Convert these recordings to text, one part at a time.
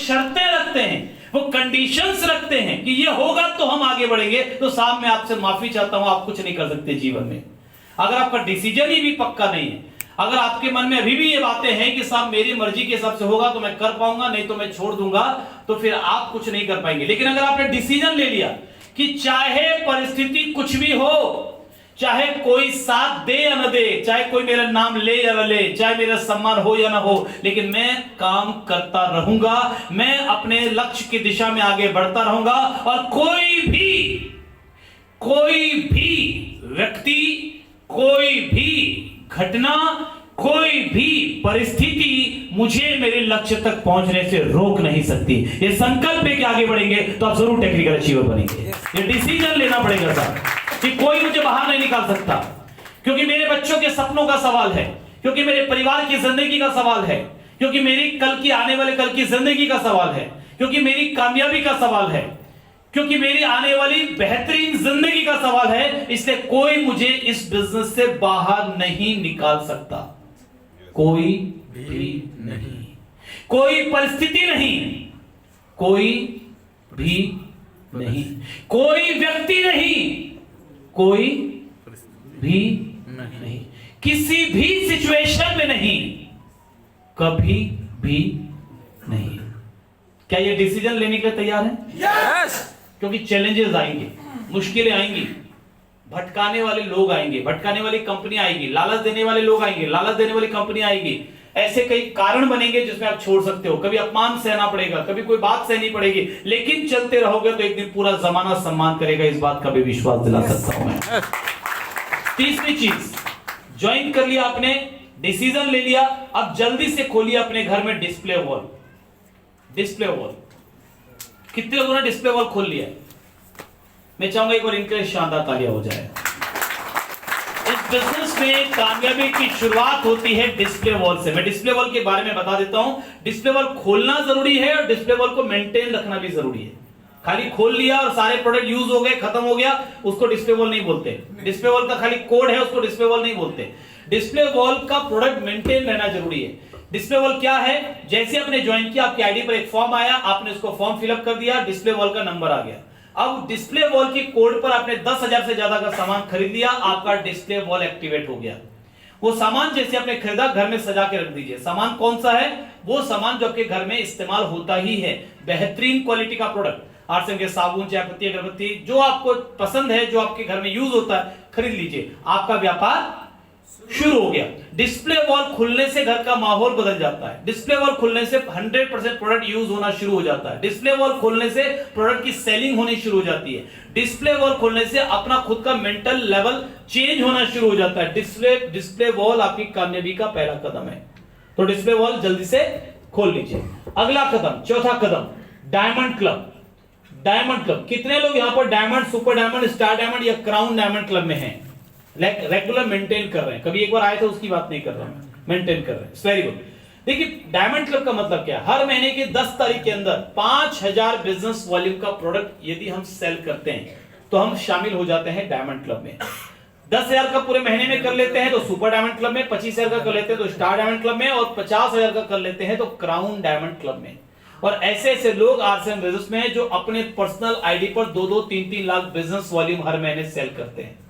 शर्तें रखते हैं, वो कंडीशंस रखते हैं कि ये होगा तो हम आगे बढ़ेंगे, तो साहब मैं आपसे माफी चाहता हूं, आप कुछ नहीं कर सकते जीवन में। अगर आपका डिसीजन ही भी पक्का नहीं है, अगर आपके मन में अभी भी ये बातें हैं कि साहब मेरी मर्जी के हिसाब से होगा तो मैं कर पाऊंगा, नहीं तो मैं छोड़ दूंगा, तो फिर आप कुछ नहीं कर पाएंगे। लेकिन अगर आपने डिसीजन ले लिया कि चाहे परिस्थिति कुछ भी हो, चाहे कोई साथ दे या न दे, चाहे कोई मेरा नाम ले या न ले, चाहे मेरा सम्मान हो या ना हो, लेकिन मैं काम करता रहूंगा, मैं अपने लक्ष्य की दिशा में आगे बढ़ता रहूंगा, और कोई भी व्यक्ति, कोई भी घटना, कोई भी परिस्थिति मुझे मेरे लक्ष्य तक पहुंचने से रोक नहीं सकती। ये संकल्प है कि आगे बढ़ेंगे तो आप जरूर टेक्निकल अचीवर बनेंगे। ये डिसीजन लेना पड़ेगा साहब कि कोई मुझे बाहर नहीं निकाल सकता, क्योंकि मेरे बच्चों के सपनों का सवाल है, क्योंकि मेरे परिवार की जिंदगी का सवाल है, क्योंकि मेरी कल की आने वाले कल की जिंदगी का सवाल है, क्योंकि मेरी कामयाबी का सवाल है, क्योंकि मेरी आने वाली बेहतरीन जिंदगी का सवाल है। इसलिए कोई मुझे इस बिजनेस से बाहर नहीं निकाल सकता, कोई भी नहीं, कोई परिस्थिति नहीं, कोई भी नहीं, कोई व्यक्ति नहीं, कोई भी नहीं, किसी भी सिचुएशन में नहीं, कभी भी नहीं। क्या ये डिसीजन लेने के लिए तैयार हैं? यस। क्योंकि चैलेंजेस आएंगे, मुश्किलें आएंगी, भटकाने वाले लोग आएंगे, भटकाने वाली कंपनी आएगी, लालच देने वाले लोग आएंगे, लालच देने वाली कंपनी आएगी, ऐसे कई कारण बनेंगे जिसमें आप छोड़ सकते हो। कभी अपमान सहना पड़ेगा, कभी कोई बात सहनी पड़ेगी, लेकिन चलते रहोगे तो एक दिन पूरा जमाना सम्मान करेगा, इस बात का भी विश्वास दिला सकता हूं मैं। तीसरी चीज, ज्वाइन कर लिया आपने, डिसीजन ले लिया, अब जल्दी से खोलिए अपने घर में डिस्प्ले वॉल। डिस्प्ले वॉल कितने लोगों ने डिस्प्ले वॉल खोल लिया? मैं चाहूंगा एक बार इनके लिए शानदार तालियां हो जाए। इस बिजनेस में कामयाबी की शुरुआत होती है डिस्प्ले वॉल से। मैं डिस्प्ले वॉल के बारे में बता देता हूं। डिस्प्ले वॉल खोलना जरूरी है और डिस्प्ले वॉल को मेंटेन रखना भी जरूरी है। खाली खोल लिया और सारे प्रोडक्ट यूज हो गए, खत्म हो गया, उसको डिस्प्ले वॉल नहीं बोलते। डिस्प्ले वॉल का खाली कोड है, उसको डिस्प्ले वॉल नहीं बोलते। डिस्प्ले वॉल का प्रोडक्ट मेंटेन रहना जरूरी है। डिस्प्ले वॉल क्या है? जैसे आपने ज्वाइन किया, आपकी आईडी पर एक फॉर्म आया, आपने उसको फॉर्म फिलअप कर दिया, डिस्प्ले वॉल का नंबर आ गया। अब डिस्प्ले वॉल की कोड पर आपने 10,000 से ज्यादा का सामान खरीद लिया, आपका डिस्प्ले वॉल एक्टिवेट हो गया। वो सामान जैसे आपने खरीदा, घर में सजा के रख दीजिए। सामान कौन सा है? वो सामान जो आपके घर में इस्तेमाल होता ही है, बेहतरीन क्वालिटी का प्रोडक्ट, आरसीएम के साबुन, चाय पत्ती, अगरबत्ती, जो आपको पसंद है, जो आपके घर में यूज होता है, खरीद लीजिए। आपका व्यापार शुरू हो गया। डिस्प्ले वॉल खुलने से घर का माहौल बदल जाता है। डिस्प्ले वॉल खुलने से 100% प्रोडक्ट यूज होना शुरू हो जाता है। डिस्प्ले वॉल खुलने से प्रोडक्ट की सेलिंग होनी शुरू हो जाती है। डिस्प्ले वॉल खुलने से अपना खुद का मेंटल लेवल चेंज होना शुरू हो जाता है। डिस्प्ले वॉल आपकी कामयाबी का पहला कदम है। तो डिस्प्ले वॉल जल्दी से खोल लीजिए। अगला कदम, चौथा कदम, डायमंड क्लब। डायमंड क्लब, कितने लोग यहां पर diamond, super diamond, star diamond या क्राउन डायमंड क्लब में हैं? रेगुलर मेंटेन कर रहे हैं। कभी एक बार आए थे उसकी बात नहीं कर रहा हूं, मेंटेन कर रहे हैं। Very good. देखिए डायमंड क्लब का मतलब क्या है? हर महीने की 10 तारीख के अंदर 5000 बिजनेस वॉल्यूम का प्रोडक्ट यदि हम सेल करते हैं तो हम शामिल हो जाते हैं डायमंड क्लब में। 10,000 का पूरे महीने में कर लेते हैं तो सुपर डायमंड क्लब में, 25,000 का कर लेते हैं तो स्टार डायमंड क्लब में, और 50,000 का कर लेते हैं तो क्राउन डायमंड क्लब में। और ऐसे ऐसे लोग आरसीएम बिजनेस में हैं जो अपने पर्सनल आईडी पर 2-2, 3-3 लाख बिजनेस वॉल्यूम हर महीने सेल करते हैं।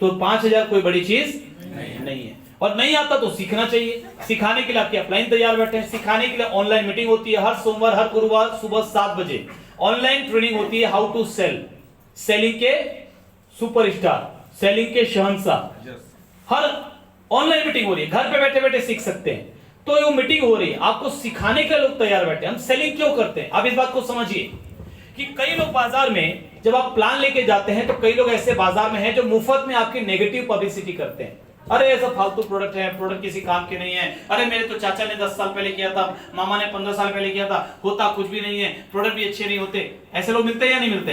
तो 5,000 कोई बड़ी चीज नहीं है। और नहीं आता तो सीखना चाहिए। सिखाने के लिए आपके अपलाइन तैयार बैठे हैं। सिखाने के लिए ऑनलाइन मीटिंग होती है हर सोमवार, हर गुरुवार सुबह 7 बजे। ऑनलाइन ट्रेनिंग होती है हाउ टू सेल, सेलिंग के सुपरस्टार, सेलिंग के शहंशाह। हर ऑनलाइन मीटिंग हो रही है, घर पे बैठे बैठे सीख सकते हैं। तो ये मीटिंग हो रही है, आपको सिखाने के लोग तैयार बैठे। हम सेलिंग क्यों करते हैं? आप इस बात को समझिए कि कई लोग बाजार में जब आप प्लान लेके जाते हैं तो कई लोग ऐसे बाजार में हैं जो मुफ्त में आपकी नेगेटिव पब्लिसिटी करते हैं। अरे ऐसा फालतू प्रोडक्ट है, प्रोडक्ट किसी काम के नहीं है, अरे मेरे तो चाचा ने 10 साल पहले किया था, मामा ने 15 साल पहले किया था, होता कुछ भी नहीं है, प्रोडक्ट भी अच्छे नहीं होते। ऐसे लोग मिलते हैं या नहीं मिलते?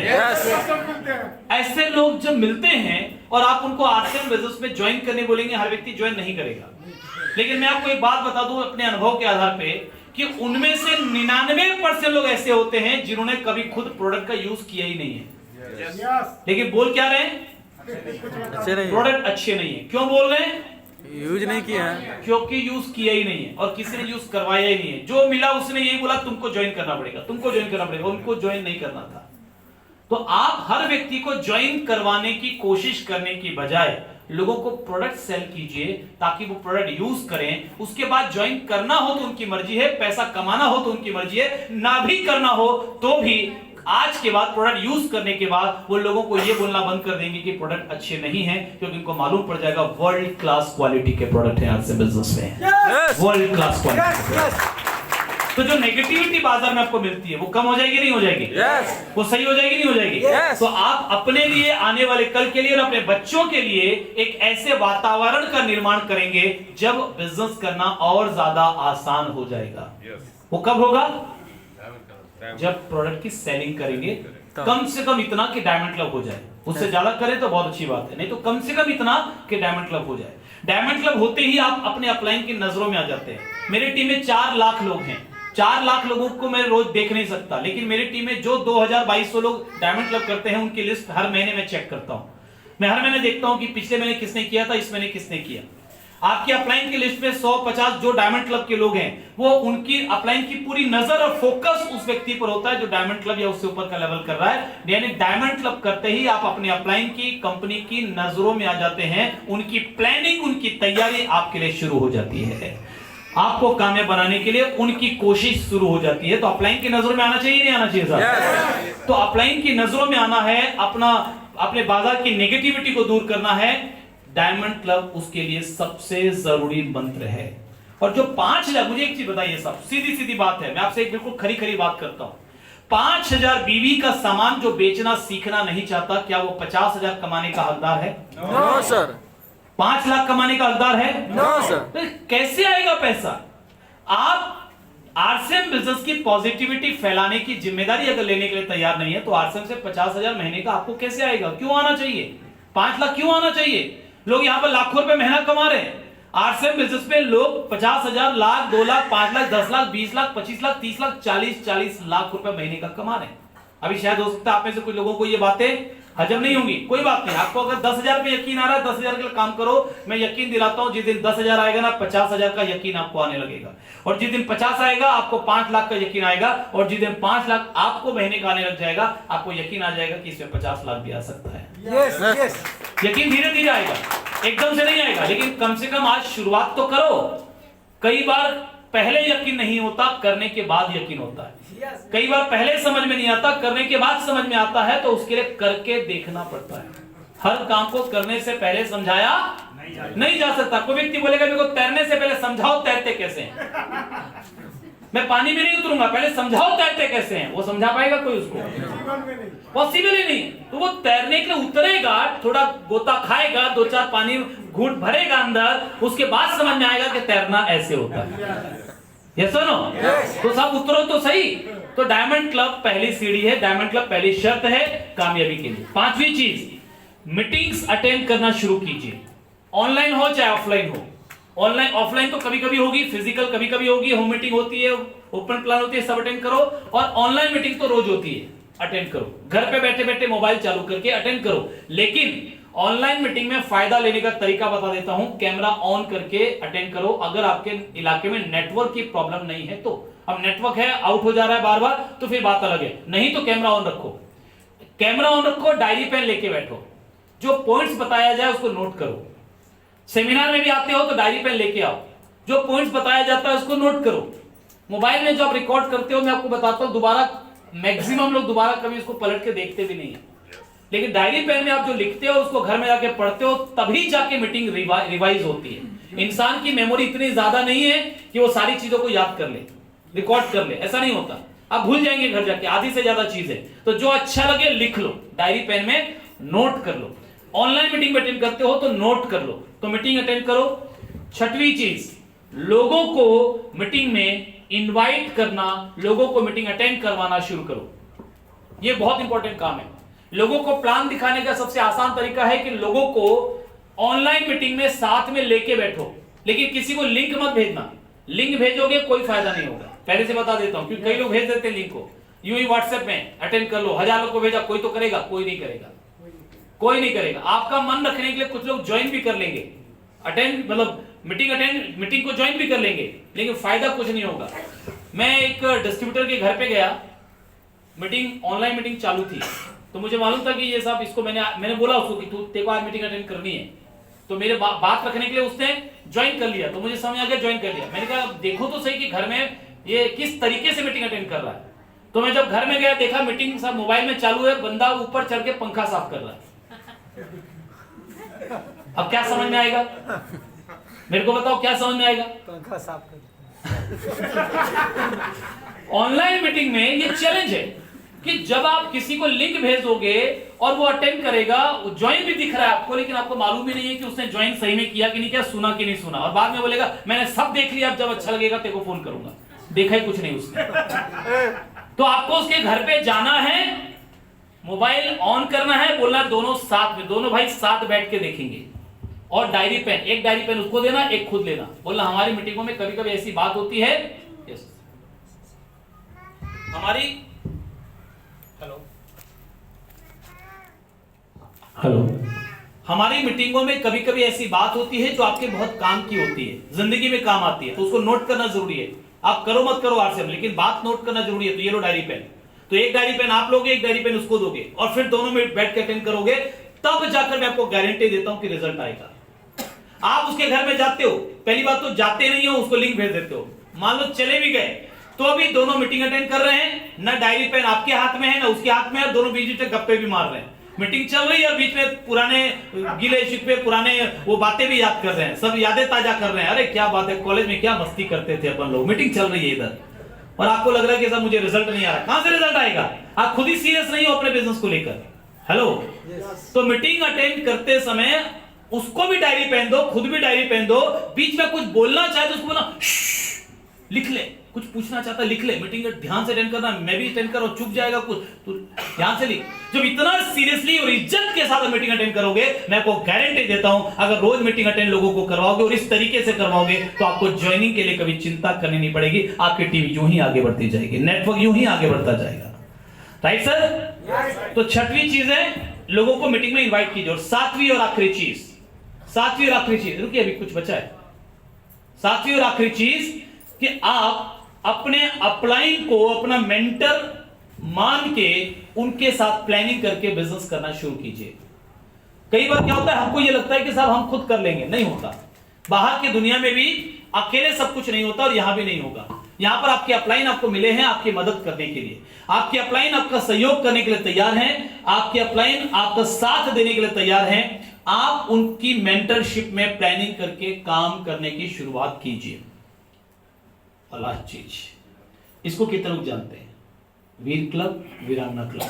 ऐसे लोग जब मिलते हैं और आप उनको आरसीएम बिजनेस में ज्वाइन करने बोलेंगे, हर व्यक्ति ज्वाइन नहीं करेगा। लेकिन मैं आपको एक बात बता दूं अपने अनुभव के आधार पे कि उनमें से 99% लोग ऐसे होते हैं जिन्होंने कभी खुद प्रोडक्ट का यूज किया ही नहीं है। लेकिन बोल क्या रहे हैं? प्रोडक्ट अच्छे नहीं है। क्यों बोल रहे हैं? यूज नहीं किया है, क्योंकि यूज किया ही नहीं है और किसी ने यूज करवाया ही नहीं है। जो मिला उसने यही बोला तुमको ज्वाइन करना पड़ेगा, तुमको ज्वाइन करना पड़ेगा, उनको ज्वाइन नहीं करना था। तो आप हर व्यक्ति को ज्वाइन करवाने की कोशिश करने की बजाय लोगों को प्रोडक्ट सेल कीजिए ताकि वो प्रोडक्ट यूज करें, उसके बाद ज्वाइन करना हो तो उनकी मर्जी है, पैसा कमाना हो तो उनकी मर्जी है, ना भी करना हो तो भी आज के बाद प्रोडक्ट यूज करने के बाद वो लोगों को ये बोलना बंद कर देंगे कि प्रोडक्ट अच्छे नहीं हैं, क्योंकि उनको मालूम पड़ जाएगा वर्ल्ड क्लास क्वालिटी के प्रोडक्ट हैं आज से बिजनेस में, वर्ल्ड क्लास क्वालिटी। तो जो नेगेटिविटी बाजार में आपको मिलती है वो कम हो जाएगी, नहीं हो जाएगी? वो सही हो जाएगी, नहीं हो जाएगी? तो आप अपने लिए, आने वाले कल के लिए और अपने बच्चों के लिए एक ऐसे वातावरण का निर्माण करेंगे जब बिजनेस करना और ज्यादा आसान हो जाएगा। वो कब होगा? जब प्रोडक्ट की सेलिंग करेंगे, कम से कम इतना कि डायमंड क्लब हो जाए। उससे ज्यादा करें तो बहुत अच्छी बात है, नहीं तो कम से कम इतना कि डायमंड क्लब हो जाए। डायमंड क्लब होते ही आप अपने अपलाइन की नजरों में आ जाते हैं। मेरी टीम में 4 लाख लोग हैं, 4 लाख लोगों को मैं रोज देख नहीं सकता, लेकिन मेरी टीम में जो 2200 लोग डायमंड क्लब करते हैं उनकी लिस्ट हर महीने में चेक करता हूं। मैं हर महीने देखता हूं कि पिछले महीने किसने किया था, इस महीने किसने किया। आपकी अपलाइन की लिस्ट में 150 जो डायमंड क्लब के लोग हैं, वो उनकी अपलाइन की पूरी नजर और फोकस उस व्यक्ति पर होता है जो डायमंड क्लब या उससे ऊपर का लेवल कर रहा है। यानी डायमंड क्लब करते ही आप अपने अपलाइन की कंपनी की नजरों में आ जाते हैं, उनकी प्लानिंग, उनकी तैयारी आपके लिए शुरू हो जाती है, आपको कामयाब बनाने के लिए उनकी कोशिश शुरू हो जाती है। तो अपलाइन की नजरों में आना चाहिए, नहीं आना चाहिए साहब? तो अपलाइन की नजरों में आना है, अपने बाजार की नेगेटिविटी को दूर करना है। डायमंड क्लब उसके लिए सबसे जरूरी मंत्र है। और जो 5000, मुझे एक चीज बताइए साहब, सीधी सीधी बात है, मैं आपसे एक बिल्कुल खरी खरी बात करता हूं। 5000 बीवी का सामान जो बेचना सीखना नहीं चाहता, क्या वो 50,000 कमाने का हकदार है? No sir. 5 लाख कमाने का हकदार है? No sir. तो कैसे आएगा पैसा? आप आरसीएम बिजनेस की पॉजिटिविटी फैलाने की जिम्मेदारी अगर लेने के लिए तैयार नहीं है तो आरसीएम से 50,000 महीने का आपको कैसे आएगा? क्यों आना चाहिए? 5 लाख क्यों आना चाहिए? लोग यहां पर लाखों रुपए महीना कमा रहे हैं। आरसीएम बिजनेस में लोग 50,000, लाख, 2 लाख, 5 लाख, 10 लाख, 20 लाख, 25 लाख, 30 लाख, 40 लाख रुपए महीने का कमा रहे हैं। अभी शायद हो सकता है आप में से कुछ लोगों को ये बातें हजम नहीं होंगी, कोई बात नहीं। आपको अगर 10,000 पे यकीन आ रहा है, 10,000 के लिए काम करो। मैं यकीन दिलाता हूं जिस दिन 10,000 आएगा ना, 50,000 का यकीन आपको आने लगेगा। और जिस दिन 50 आएगा आपको 5 लाख का यकीन आएगा। और जिस दिन 5 लाख आपको महीने का आने लग जाएगा, आपको यकीन आ जाएगा कि इसमें 50 लाख भी आ सकता है। यस। यकीन धीरे धीरे आएगा, एकदम से नहीं आएगा, लेकिन कम से कम आज शुरुआत तो करो। कई बार पहले यकीन नहीं होता, करने के बाद यकीन होता है। कई बार पहले समझ में नहीं आता, करने के बाद समझ में आता है, तो उसके लिए करके देखना पड़ता है। हर काम को करने से पहले समझाया नहीं जा सकता। कोई व्यक्ति बोलेगा मेरे को तैरने से पहले समझाओ तैरते कैसे हैं, मैं पानी में नहीं उतरूंगा, पहले समझाओ तैरते कैसे हैं, वो समझा पाएगा कोई उसको? पॉसिबल ही नहीं। तो वो तैरने के लिए उतरेगा, थोड़ा गोता खाएगा, 2-4 पानी घूंट भरेगा अंदर, उसके बाद समझ में आएगा कि तैरना ऐसे होता है। यस और नो? तो सब उतरो तो सही। तो डायमंड क्लब पहली सीढ़ी है, डायमंड क्लब पहली शर्त है कामयाबी के लिए। 5वीं चीज, मीटिंग्स अटेंड करना शुरू कीजिए, ऑनलाइन हो चाहे ऑफलाइन हो। ऑनलाइन ऑफलाइन तो कभी कभी होगी, फिजिकल कभी कभी होगी, होम मीटिंग होती है, ओपन प्लान होती है, सब अटेंड करो। और ऑनलाइन मीटिंग तो रोज होती है, अटेंड करो। घर पे बैठे बैठे मोबाइल चालू करके अटेंड करो। लेकिन ऑनलाइन मीटिंग में फायदा लेने का तरीका बता देता हूं, कैमरा ऑन करके अटेंड करो। अगर आपके इलाके में नेटवर्क की प्रॉब्लम नहीं है तो, अब नेटवर्क है आउट हो जा रहा है बार बार तो फिर बात अलग है, नहीं तो कैमरा ऑन रखो। कैमरा ऑन रखो, डायरी पेन लेके बैठो, जो पॉइंट्स बताया जाए उसको नोट करो। सेमिनार में भी आते हो तो डायरी पेन लेके आओ, जो पॉइंट्स बताया जाता है उसको नोट करो। मोबाइल में जो आप रिकॉर्ड करते हो, मैं आपको बताता हूं, दोबारा मैक्सिमम लोग दोबारा कभी उसको पलट के देखते भी नहीं है। लेकिन डायरी पेन में आप जो लिखते हो उसको घर में जाके पढ़ते हो, तभी जाके मीटिंग रिवाइज होती है। इंसान की मेमोरी इतनी ज्यादा नहीं है कि वो सारी चीजों को याद कर ले, रिकॉर्ड कर ले, ऐसा नहीं होता। आप भूल जाएंगे घर जाके आधी से ज्यादा चीजें। तो जो अच्छा लगे लिख लो, डायरी पेन में नोट कर लो। ऑनलाइन मीटिंग अटेंड करते हो तो नोट कर लो, तो मीटिंग अटेंड करो। 6वीं चीज, लोगों को मीटिंग में इनवाइट करना, लोगों को मीटिंग अटेंड करवाना शुरू करो। यह बहुत इंपॉर्टेंट काम है। लोगों को प्लान दिखाने का सबसे आसान तरीका है कि लोगों को ऑनलाइन मीटिंग में साथ में लेके बैठो, लेकिन किसी को लिंक मत भेजना। लिंक भेजोगे कोई फायदा नहीं होगा, पहले से बता देता हूं, क्योंकि कई लोग भेज देते हैं लिंक को, यूं ही व्हाट्सएप में अटेंड कर लो। 1000 लोग को भेजा, कोई तो करेगा? कोई नहीं करेगा, कोई नहीं करेगा। आपका मन रखने के लिए कुछ लोग ज्वाइन भी कर लेंगे, अटेंड मतलब मीटिंग को ज्वाइन भी कर लेंगे, लेकिन फायदा कुछ नहीं होगा। मैं एक डिस्ट्रीब्यूटर के घर पे गया, मीटिंग ऑनलाइन मीटिंग चालू थी, तो मुझे मालूम था कि ये साहब, इसको मैंने बोला उसको कि तू तेरे को आज मीटिंग अटेंड करनी है, तो मेरे बात रखने के लिए उसने ज्वाइन कर लिया। तो मुझे समझ आ गया, ज्वाइन कर लिया। मैंने कहा देखो तो सही कि घर में ये किस तरीके से मीटिंग अटेंड कर रहा है। तो मैं जब घर में गया, देखा मीटिंग सब मोबाइल में चालू है, बंदा ऊपर चढ़ के पंखा साफ कर रहा है। अब क्या समझ में आएगा, मेरे को बताओ क्या समझ में आएगा? पंखा साफ कर। ऑनलाइन मीटिंग में ये चैलेंज है कि जब आप किसी को लिंक भेज दोगे और वो अटेंड करेगा, ज्वाइन भी दिख रहा है आपको, लेकिन आपको मालूम ही नहीं है कि उसने ज्वाइन सही में किया कि नहीं किया, सुना कि नहीं सुना, और बाद में बोलेगा मैंने सब देख लिया, अब जब अच्छा लगेगा तेरे को फोन करूंगा। देखा ही कुछ नहीं उसने। तो आपको उसके घर पे जाना है, मोबाइल ऑन करना है, बोलना दोनों साथ में, दोनों भाई साथ बैठ के देखेंगे, और डायरी पेन, एक डायरी पेन उसको देना, एक खुद लेना, बोलना हमारी मीटिंगों में कभी कभी ऐसी बात होती है, यस हमारी, हेलो, हमारी मीटिंगों में कभी कभी ऐसी बात होती है जो आपके बहुत काम की होती है, जिंदगी में काम आती है, तो उसको नोट करना जरूरी है। आप करो मत करो व्हाट्सएप, लेकिन बात नोट करना जरूरी है। तो ये लो डायरी पेन, तो एक डायरी पेन आप लोगे, एक डायरी पेन उसको दोगे, और फिर दोनों में बैठ के अटेंड करोगे, तब जाकर मैं आपको गारंटी देता हूं कि रिजल्ट आएगा। आप उसके घर में जाते हो, पहली बात तो जाते नहीं हो, उसको लिंक भेज देते हो, मान लो चले भी गए, तो अभी दोनों मीटिंग अटेंड कर रहे हैं, ना डायरी पेन आपके हाथ में है ना उसके हाथ में है, दोनों बीच में गप्पे भी मार रहे हैं, मीटिंग चल रही है, बीच में पुराने गिले शिकवे, पुराने वो बातें भी याद कर रहे हैं, सब यादें ताजा कर रहे हैं। अरे क्या बात है, कॉलेज में क्या मस्ती करते थे अपन लोग, मीटिंग चल रही है इधर, और आपको लग रहा है कि साहब मुझे रिजल्ट नहीं आ रहा। कहां से रिजल्ट आएगा? आप खुद ही सीरियस नहीं हो अपने बिजनेस को लेकर। हेलो, तो मीटिंग अटेंड करते समय उसको भी डायरी पेन दो, खुद भी डायरी पेन दो, बीच में कुछ बोलना चाहे तो उसको बोला लिख ले, कुछ पूछना चाहता लिख ले, मीटिंग ध्यान से अटेंड करना, मैं भी अटेंड करो, चुप जाएगा कुछ तो ध्यान से लिख। जब इतना सीरियसली और इज्जत के साथ मीटिंग अटेंड करोगे, मैं आपको गारंटी देता हूं, अगर रोज मीटिंग अटेंड लोगों को करवाओगे और इस तरीके से करवाओगे, तो आपको ज्वाइनिंग के लिए कभी चिंता करनी नहीं पड़ेगी, आपकी टीम यूं ही आगे बढ़ती जाएगी, नेटवर्क यूं ही आगे बढ़ता जाएगा। Right sir? तो छठवीं चीज है, लोगों को मीटिंग में इन्वाइट कीजिए। और सातवीं और आखिरी चीज, रुकिए अभी कुछ बचा है, सातवीं और आखिरी चीज कि आप अपने अपलाइन को अपना मेंटर मान के उनके साथ प्लानिंग करके बिजनेस करना शुरू कीजिए। कई बार क्या होता है, हमको ये लगता है कि साहब हम खुद कर लेंगे, नहीं होता। बाहर की दुनिया में भी अकेले सब कुछ नहीं होता, और यहां भी नहीं होगा। यहां पर आपके अपलाइन आपको मिले हैं आपकी मदद करने के लिए, आपके अपलाइन आपका सहयोग करने के लिए तैयार हैं, आपके अपलाइन आपका साथ देने के लिए तैयार हैं। आप उनकी मेंटरशिप में प्लानिंग करके काम करने की शुरुआत कीजिए। लास्ट चीज, इसको कितने लोग जानते हैं? वीर क्लब, वीरांगना क्लब।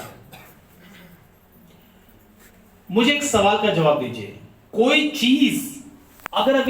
मुझे एक सवाल का जवाब दीजिए, कोई चीज अगर अगले